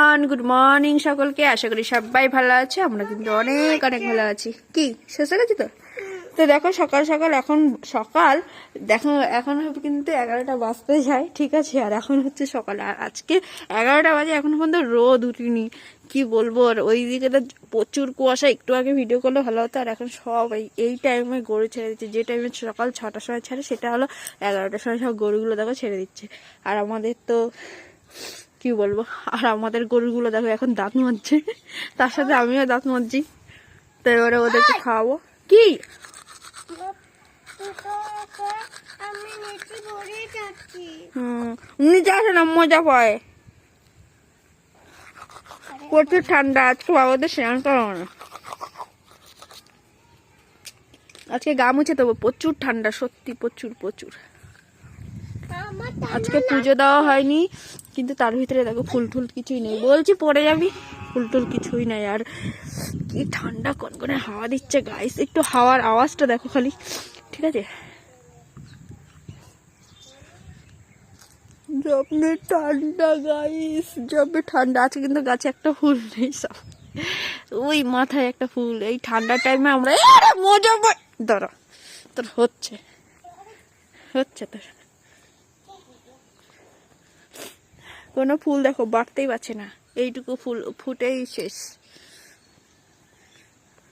Everyone, good morning সকলকে। আশা করি সবাই ভালো আছে। আমরা কিন্তু অনেক অনেক ভালো আছি। কি শেষ হয়ে গেছে তো? তো দেখো সকাল সকাল দেখো এখন কিন্তু 11টা বাজতে যায়, ঠিক আছে। আর এখন হচ্ছে সকাল, আর আজকে 11টা বাজে এখন পর্যন্ত রোদ উঠিনি। কি বলবো, আর ওই দিকে তো প্রচুর কুয়াশা। একটু আগে ভিডিও করলে ভালো হতো। আর এখন সব এই টাইমে গরু ছেড়ে দিচ্ছে। যে টাইমে সকাল 6টার সময় ছাড়ে সেটা হলো 11টার সময় সব গরুগুলো দেখো ছেড়ে দিচ্ছে। আর আমাদের তো কি বলবো, আর আমাদের গরুগুলো দেখো এখন দাঁত মাজছে, তার সাথে আমিও দাঁত মাজছি। তো এবারে ওদেরকে খাওয়াবো। কি নিচে আসে না, মজা পায়। প্রচুর ঠান্ডা, আজকে বাবাদের স্নান করাবো না। আজকে গা মুছে দেবো, প্রচুর ঠান্ডা, সত্যি প্রচুর প্রচুর। আজকে পুজো দেওয়া হয়নি, কিন্তু তার ভিতরে দেখো ফুল টুল কিছুই নেই। বলছি পরে যাবি, ফুল টুল কিছুই নাই। আর কি ঠান্ডা, কনকনে হাওয়া দিচ্ছে গাইস। একটু হাওয়ার আওয়াজটা দেখো খালি, ঠিক আছে। জবে ঠান্ডা গাইস, জবে ঠান্ডা। আছে কিন্তু গাছে একটা ফুল নেই, সব ওই মাথায় একটা ফুল। এই ঠান্ডার টাইমে আমরা মজা পাই। ধরো তোর হচ্ছে তোর কোনো ফুল দেখো বাড়তেই পারছে না, এইটুকু ফুল ফুটেই শেষ।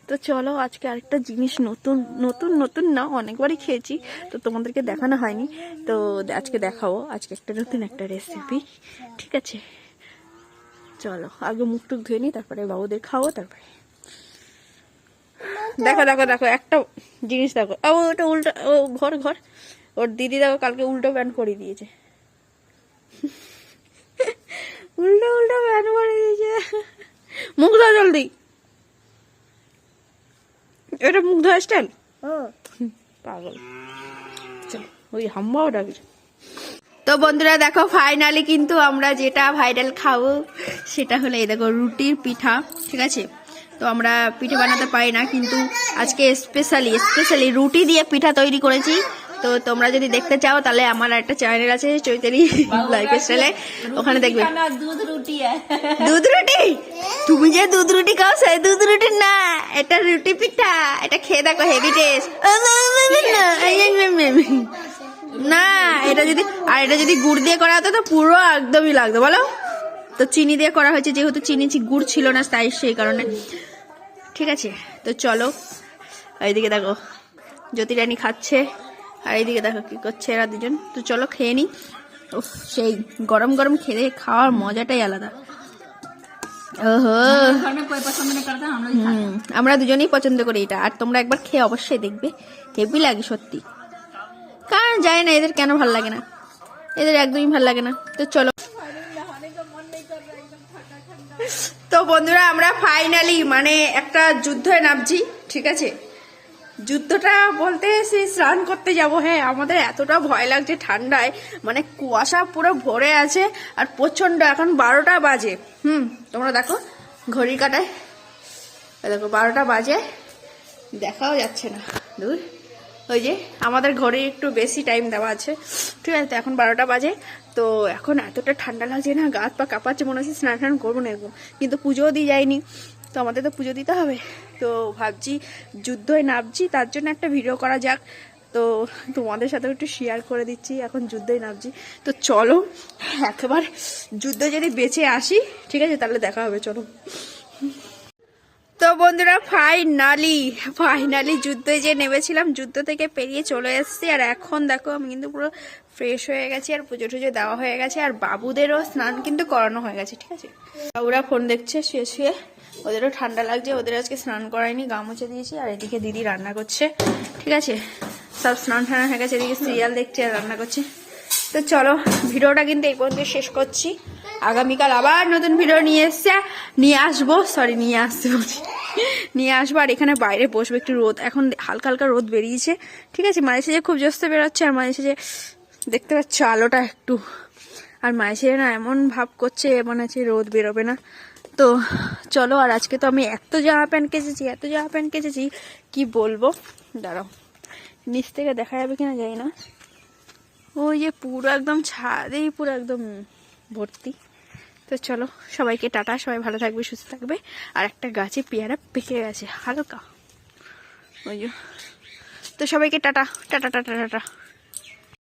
তো চলো আজকে আরেকটা জিনিস, নতুন নতুন নতুন না, অনেকবারই খেয়েছি, তো তোমাদেরকে দেখানো হয়নি, তো আজকে দেখাবো। আজকে একটা নতুন একটা রেসিপি, ঠিক আছে। চলো আগে মুখ টুক ধুয়ে নিই, তারপরে বাবুদের খাবো। তারপরে দেখো দেখো দেখো একটা জিনিস দেখো। ওটা উল্টো, ও ঘর ঘর ওর দিদি দেখো কালকে উল্টো প্যান্ট পরিয়ে দিয়েছে। উল্টো উল্টো প্যান্ট পরিয়ে দিয়েছে। মুখ ধোয়া জলদি, এটা মুখ ধোয়া স্টাইল। পাগল, চলো ওই হাম্বাও ডাকি। তো বন্ধুরা দেখো, ফাইনালি কিন্তু আমরা যেটা ভাইরাল খাবো সেটা হলো এই দেখো রুটির পিঠা, ঠিক আছে। তো আমরা পিঠে বানাতে পারি না, কিন্তু আজকে স্পেশালি রুটি দিয়ে পিঠা তৈরি করেছি। তো তোমরা যদি দেখতে চাও তাহলে আমার একটা চ্যানেল আছে, চৈতালি লাইফস্টাইলে, ওখানে দেখবে। দুধ রুটি, তুমি যে দুধ রুটি খাও সেই দুধ রুটি না, এটা রুটি পিঠা। এটা খেয়ে দেখো, হেভি টেস্ট না। এটা যদি গুড় দিয়ে করা হতো তো পুরো একদমই লাগতো, বলো। তো চিনি দিয়ে করা হয়েছে, যেহেতু চিনি গুড় ছিল না, তাই সেই কারণে, ঠিক আছে। তো চলো, এইদিকে দেখো জ্যোতি রানী খাচ্ছে, আর এইদিকে দেখো কি করছে এরা দুজন। তো চলো খেয়ে নি। সেই গরম গরম খেয়ে খাওয়ার মজাটাই আলাদা। ওহো, আমরা দুজনেই পছন্দ করি এটা। আর তোমরা একবার খেয়ে অবশ্যই দেখবে, হেভি লাগে সত্যি। কারণ জানি না এদের কেন ভালো লাগে না, এদের একদমই ভালো লাগে না। তো চলো। তো বন্ধুরা আমরা ফাইনালি মানে একটা যুদ্ধে নামছি, ঠিক আছে। যুদ্ধটা বলতে সেই স্নান করতে যাব। হ্যাঁ, আমাদের এতটা ভয় লাগছে ঠান্ডায়, মানে কুয়াশা পুরো ভরে আছে আর প্রচন্ড। এখন 12টা বাজে। তোমরা দেখো ঘড়ি কাটায়, দেখো 12টা বাজে, দেখাও যাচ্ছে না দূর। ওই যে আমাদের ঘরে একটু বেশি টাইম দেওয়া আছে, ঠিক আছে। তো এখন 12টা বাজে। তো এখন এতটা ঠান্ডা লাগছে না, গা হাত পা কাঁপাচ্ছে, মনে হচ্ছে স্নান করবো না একদম। কিন্তু পুজোও দিয়ে যায়নি, তো আমাদের তো পুজো দিতে হবে। তো ভাবছি যুদ্ধই নামছি, তার জন্য একটা ভিডিও করা যাক। তো তোমাদের সাথেও একটু শেয়ার করে দিচ্ছি, এখন যুদ্ধই নামছি। তো চলো একেবারে যুদ্ধ যদি বেঁচে আসি, ঠিক আছে, তাহলে দেখা হবে, চলো। তো বন্ধুরা ফাইনালি যুদ্ধে যে নেমেছিলাম, যুদ্ধ থেকে পেরিয়ে চলে এসেছি। আর এখন দেখো আমি কিন্তু পুরো ফ্রেশ হয়ে গেছি, আর পুজো টুজো দেওয়া হয়ে গেছে, আর বাবুদেরও স্নান কিন্তু করানো হয়ে গেছে, ঠিক আছে। বাবুরা ফোন দেখছে শুয়ে শুয়ে, ওদেরও ঠান্ডা লাগছে, ওদের আজকে স্নান করায়নি, গা মুছে দিয়েছি। আর এদিকে দিদি রান্না করছে, ঠিক আছে। সব স্নান টানা হয়ে গেছে, এদিকে সিরিয়াল দেখছে আর রান্না করছে। তো চলো ভিডিওটা কিন্তু এই পর্যন্ত শেষ করছি। আগামীকাল আবার নতুন ভিডিও নিয়ে আসবো। আর এখানে বাইরে বসবো, একটু রোদ, এখন হালকা হালকা রোদ বেরিয়েছে, ঠিক আছে। মাঝে সাঝে খুব জোস্তে বেরোচ্ছে, আর মাঝে সাঝে দেখতে পাচ্ছ আলোটা একটু, আর মাঝে সাঝে না এমন ভাব করছে মনে হচ্ছে রোদ বেরোবে না। তো চলো। আর আজকে তো আমি এত জামা প্যান্ট কেচেছি, কি বলবো। দাঁড়াও, নিচ থেকে দেখা যাবে কিনা জানি না। ওই যে পুরো একদম ছাদেই পুরো একদম ভর্তি। তো চলো সবাইকে টাটা, সবাই ভালো থাকবে, সুস্থ থাকবে। আর একটা গাছে পেয়ারা পেকে গেছে হালকা, ওই তো সবাইকে টাটা টাটা টাটা টাটা।